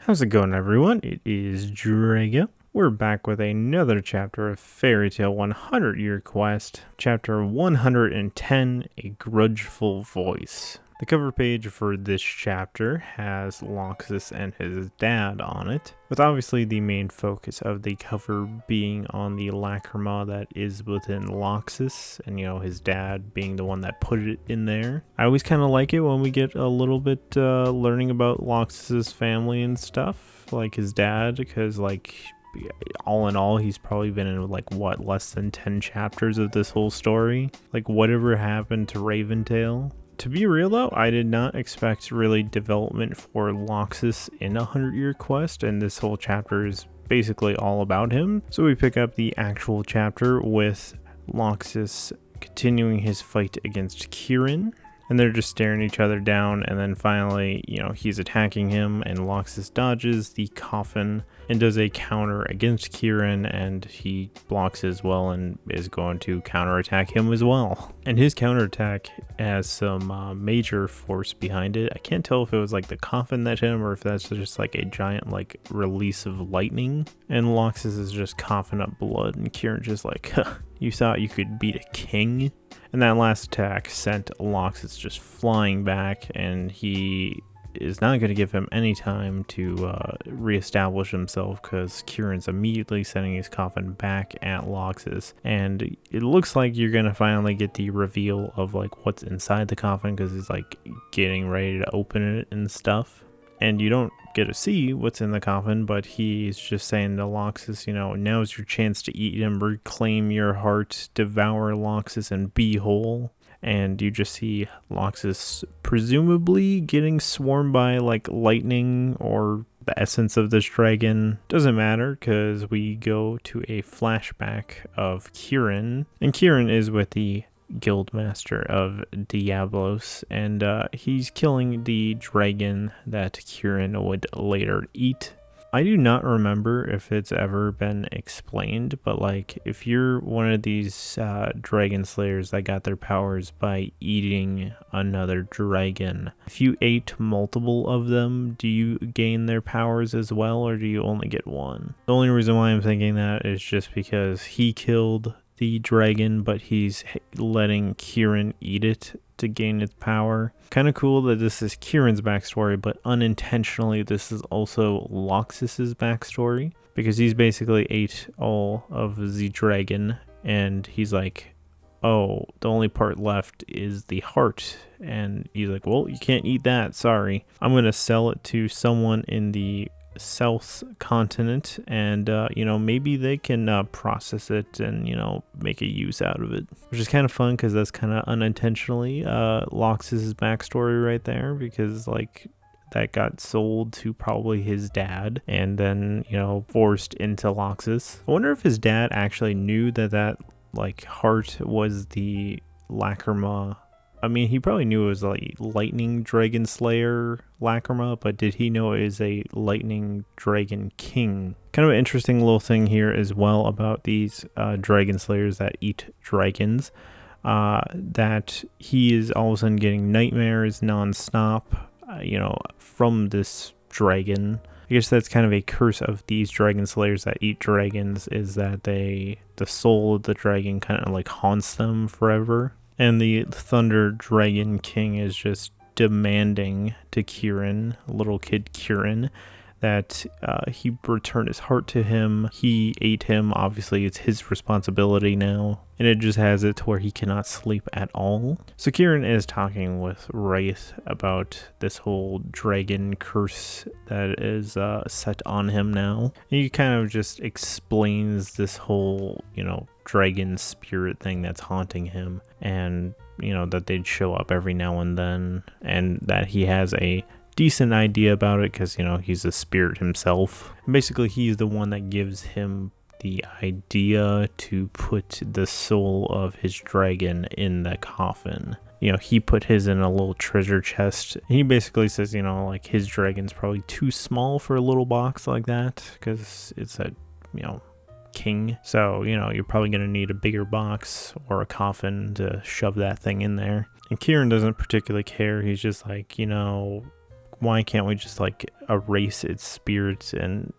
How's it going, everyone? It is Drago. We're back with another chapter of Fairy Tale 100-Year Quest, Chapter 110, A Grudgeful Voice. The cover page for this chapter has Laxus and his dad on it, with obviously the main focus of the cover being on the lacrima that is within Laxus, and his dad being the one that put it in there. I always kind of like it when we get a little bit learning about Laxus's family and stuff, like his dad, because all in all, he's probably been in less than 10 chapters of this whole story. Whatever happened to Raventail? To be real though, I did not expect really development for Laxus in a 100-Year Quest, and this whole chapter is basically all about him. So we pick up the actual chapter with Laxus continuing his fight against Kirin, and they're just staring each other down, and then finally, he's attacking him, and Laxus dodges the coffin and does a counter against Kirin, and he blocks as well and is going to counterattack him as well. And his counterattack has some major force behind it. I can't tell if it was the coffin that hit him or if that's just a giant release of lightning. And Laxus is just coughing up blood, and Kirin's just you thought you could beat a king? And that last attack sent Laxus just flying back, and he is not going to give him any time to reestablish himself, because Kirin's immediately sending his coffin back at Laxus, and it looks like you're going to finally get the reveal of what's inside the coffin, because he's getting ready to open it and stuff, and you don't get to see what's in the coffin, but he's just saying to Laxus, now's your chance to eat him, reclaim your heart, devour Laxus, and be whole. And you just see Laxus presumably getting swarmed by lightning or the essence of this dragon. Doesn't matter, because we go to a flashback of Kirin, and Kirin is with the Guildmaster of Diablos, and he's killing the dragon that Kirin would later eat. I do not remember if it's ever been explained, but if you're one of these dragon slayers that got their powers by eating another dragon, if you ate multiple of them, do you gain their powers as well, or do you only get one? The only reason why I'm thinking that is just because he killed the dragon, but he's letting Kirin eat it to gain its power. Kind of cool that this is Kirin's backstory, but unintentionally this is also Laxus's backstory, because he's basically ate all of the dragon, and he's oh, the only part left is the heart, and he's well, you can't eat that, sorry. I'm gonna sell it to someone in the South continent, and maybe they can process it and make a use out of it, which is kind of fun, because that's kind of unintentionally Laxus's backstory right there, because that got sold to probably his dad and then forced into Laxus. I wonder if his dad actually knew that heart was the lacrima. I mean, he probably knew it was Lightning Dragon Slayer lacrima, but did he know it is a Lightning Dragon King? Kind of an interesting little thing here as well about these Dragon Slayers that eat dragons, that he is all of a sudden getting nightmares nonstop, from this dragon. I guess that's kind of a curse of these dragon slayers that eat dragons, is that the soul of the dragon kind of haunts them forever. And the Thunder Dragon King is just demanding to Kirin, little kid Kirin, that he return his heart to him. He ate him, obviously it's his responsibility now, and it just has it to where he cannot sleep at all. So Kirin is talking with Wraith about this whole dragon curse that is set on him now. And he kind of just explains this whole, dragon spirit thing that's haunting him, and that they'd show up every now and then, and that he has a decent idea about it because he's a spirit himself. And basically he's the one that gives him the idea to put the soul of his dragon in the coffin. He put his in a little treasure chest. He basically says his dragon's probably too small for a little box like that, because it's a king, so you're probably going to need a bigger box or a coffin to shove that thing in there. And Kirin doesn't particularly care. He's just why can't we just like erase its spirits? And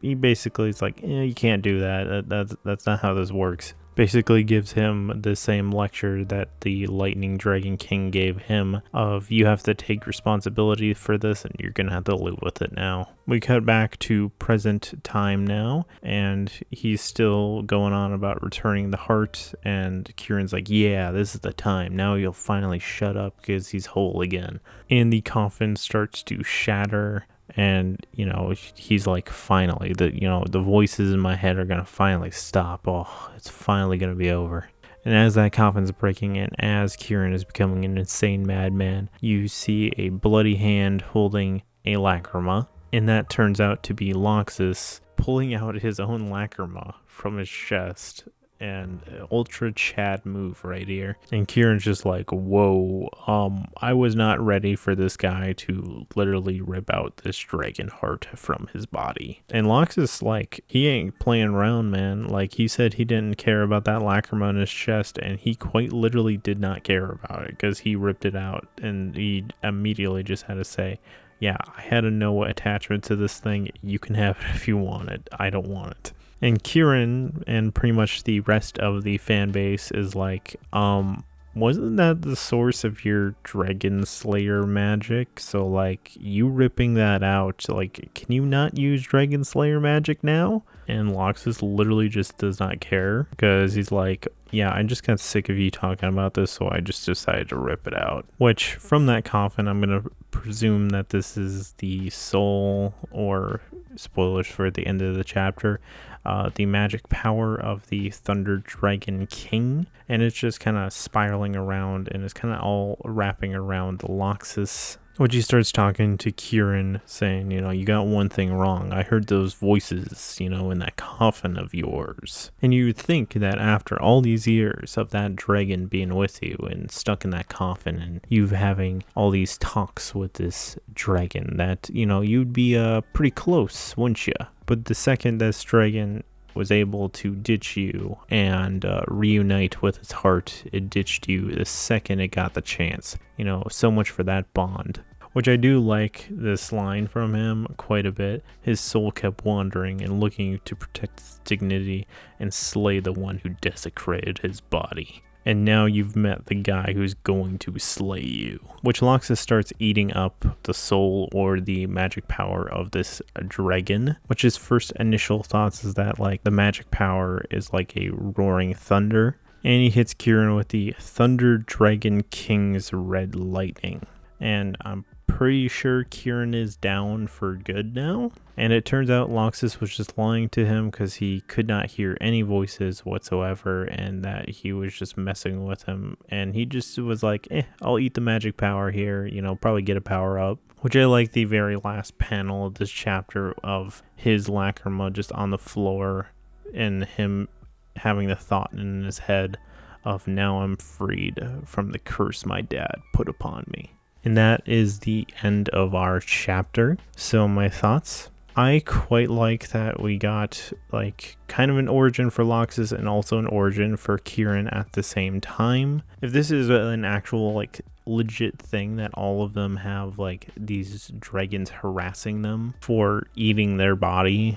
he basically is like, you can't do that. That's not how this works. Basically gives him the same lecture that the Lightning Dragon King gave him of you have to take responsibility for this and you're gonna have to live with it now. We cut back to present time now, and he's still going on about returning the heart, and Kirin's like, yeah, this is the time. Now you'll finally shut up because he's whole again. And the coffin starts to shatter. And, he's like, finally, the voices in my head are going to finally stop. Oh, it's finally going to be over. And as that coffin's breaking in, as Kirin is becoming an insane madman, you see a bloody hand holding a lacrima. And that turns out to be Laxus pulling out his own lacrima from his chest. And ultra Chad move right here. And Kirin's just like, whoa, I was not ready for this guy to literally rip out this dragon heart from his body. And Laxus, like, he ain't playing around, man. Like, he said he didn't care about that lacrima in his chest, and he quite literally did not care about it because he ripped it out, and he immediately just had to say, yeah, I had a no attachment to this thing. You can have it if you want it. I don't want it. And Kirin and pretty much the rest of the fan base is like, wasn't that the source of your Dragon Slayer magic? So like, you ripping that out, like, can you not use Dragon Slayer magic now? And Laxus literally just does not care because he's like, yeah, I just got sick of you talking about this, so I just decided to rip it out. Which, from that coffin, I'm going to presume that this is the soul, or spoilers for the end of the chapter, the magic power of the Thunder Dragon King. And it's just kind of spiraling around, and it's kind of all wrapping around Laxus. Which he starts talking to Kirin, saying, you got one thing wrong. I heard those voices, in that coffin of yours. And you would think that after all these years of that dragon being with you and stuck in that coffin, and you having all these talks with this dragon, that, you'd be pretty close, wouldn't you? But the second this dragon was able to ditch you and reunite with its heart, it ditched you the second it got the chance. So much for that bond. Which I do like this line from him quite a bit. His soul kept wandering and looking to protect its dignity and slay the one who desecrated his body. And now you've met the guy who's going to slay you. Which Laxus starts eating up the soul or the magic power of this dragon. Which his first initial thoughts is that like the magic power is like a roaring thunder. And he hits Kirin with the Thunder Dragon King's Red Lightning. And I'm pretty sure Kirin is down for good now. And it turns out Laxus was just lying to him because he could not hear any voices whatsoever, and that he was just messing with him. And he just was like, I'll eat the magic power here, probably get a power up. Which I like the very last panel of this chapter of his lacrima just on the floor and him having the thought in his head of, now I'm freed from the curse my dad put upon me. And that is the end of our chapter. So my thoughts, I quite like that we got like kind of an origin for Laxus and also an origin for Kirin at the same time. If this is an actual like legit thing that all of them have like these dragons harassing them for eating their body,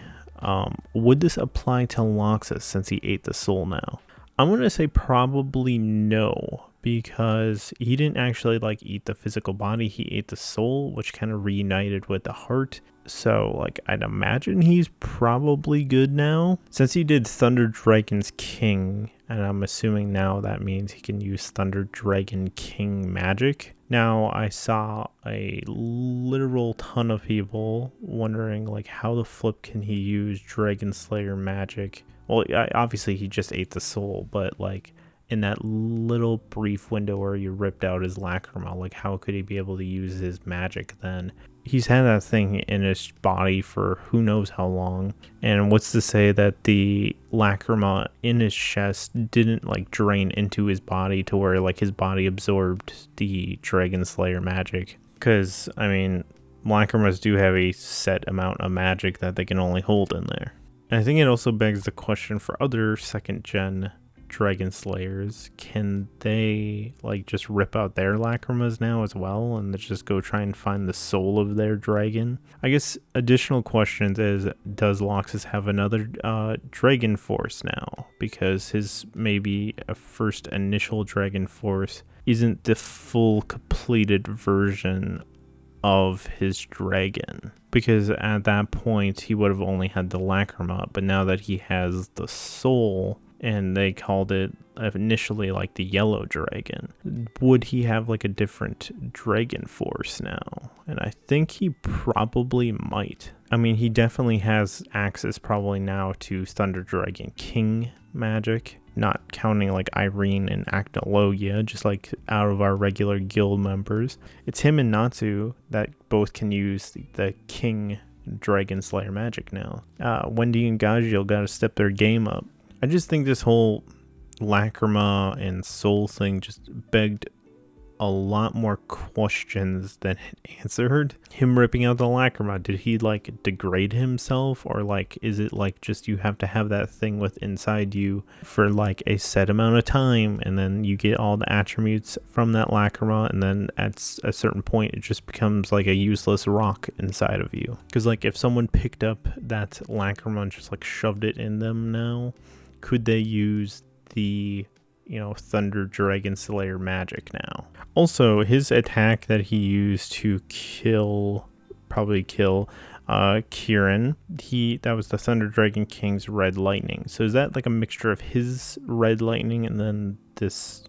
would this apply to Laxus since he ate the soul now? I'm going to say probably no, because he didn't actually like eat the physical body. He ate the soul, which kind of reunited with the heart. So like I'd imagine he's probably good now. Since he did Thunder Dragon's King, and I'm assuming now that means he can use Thunder Dragon King magic. Now I saw a literal ton of people wondering like how the flip can he use Dragon Slayer magic? Well, obviously he just ate the soul, but like in that little brief window where you ripped out his lacrima, like how could he be able to use his magic then? He's had that thing in his body for who knows how long. And what's to say that the lacrima in his chest didn't like drain into his body to where like his body absorbed the Dragon Slayer magic? Because, I mean, lacrimas do have a set amount of magic that they can only hold in there. And I think it also begs the question for other second gen dragon slayers, can they like just rip out their lacrimas now as well and just go try and find the soul of their dragon? I guess additional questions is, does Laxus have another dragon force now? Because his maybe a first initial dragon force isn't the full completed version of his dragon, because at that point he would have only had the lacrima, but now that he has the soul, and they called it initially like the yellow dragon, would he have like a different dragon force now? And I think he probably might. I mean, he definitely has access probably now to Thunder Dragon King magic, not counting like Irene and Acnologia, just like out of our regular guild members. It's him and Natsu that both can use the King Dragon Slayer magic now. Wendy and Gajiel gotta step their game up. I just think this whole lacrima and soul thing just begged a lot more questions than it answered. Him ripping out the lacrima, did he like degrade himself, or like is it like just you have to have that thing with inside you for like a set amount of time, and then you get all the attributes from that lacrima, and then at a certain point it just becomes like a useless rock inside of you? Because like if someone picked up that lacrima and just like shoved it in them now, could they use the Thunder Dragon Slayer magic now? Also, his attack that he used to probably kill Kirin, that was the Thunder Dragon King's red lightning. So is that like a mixture of his red lightning and then this,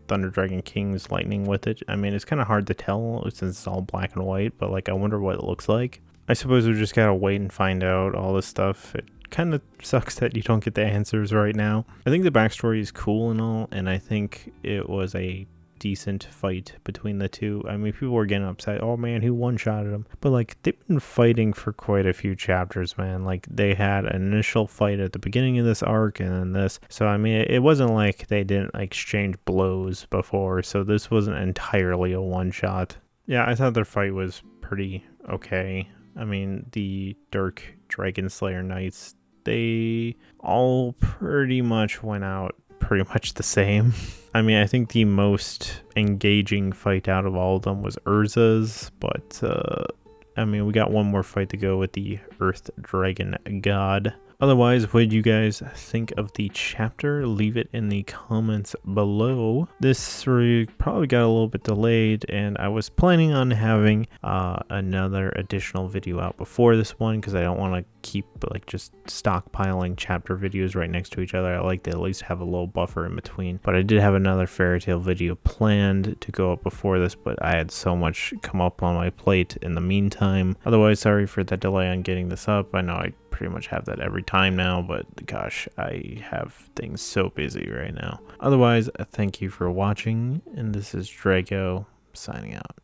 Thunder Dragon King's lightning with it? I mean, it's kind of hard to tell since it's all black and white, but like I wonder what it looks like. I suppose we just gotta wait and find out all this stuff. It kind of sucks that you don't get the answers right now. I think the backstory is cool and all, and I think it was a decent fight between the two. I mean, people were getting upset, oh man, who one-shotted him? But like, they've been fighting for quite a few chapters, man. Like, they had an initial fight at the beginning of this arc and then this. So I mean, it wasn't like they didn't exchange blows before, so this wasn't entirely a one-shot. Yeah, I thought their fight was pretty okay. I mean, the Dark Dragon Slayer Knights, they all pretty much went out pretty much the same. I mean, I think the most engaging fight out of all of them was Urza's, but I mean, we got one more fight to go with the Earth Dragon God. Otherwise, what did you guys think of the chapter? Leave it in the comments below. This probably got a little bit delayed, and I was planning on having another additional video out before this one, because I don't want to keep like just stockpiling chapter videos right next to each other. I like to at least have a little buffer in between. But I did have another Fairy Tail video planned to go up before this, but I had so much come up on my plate in the meantime. Otherwise, sorry for the delay on getting this up. I know I pretty much have that every time now, but gosh, I have things so busy right now. Otherwise, thank you for watching, and this is Drago signing out.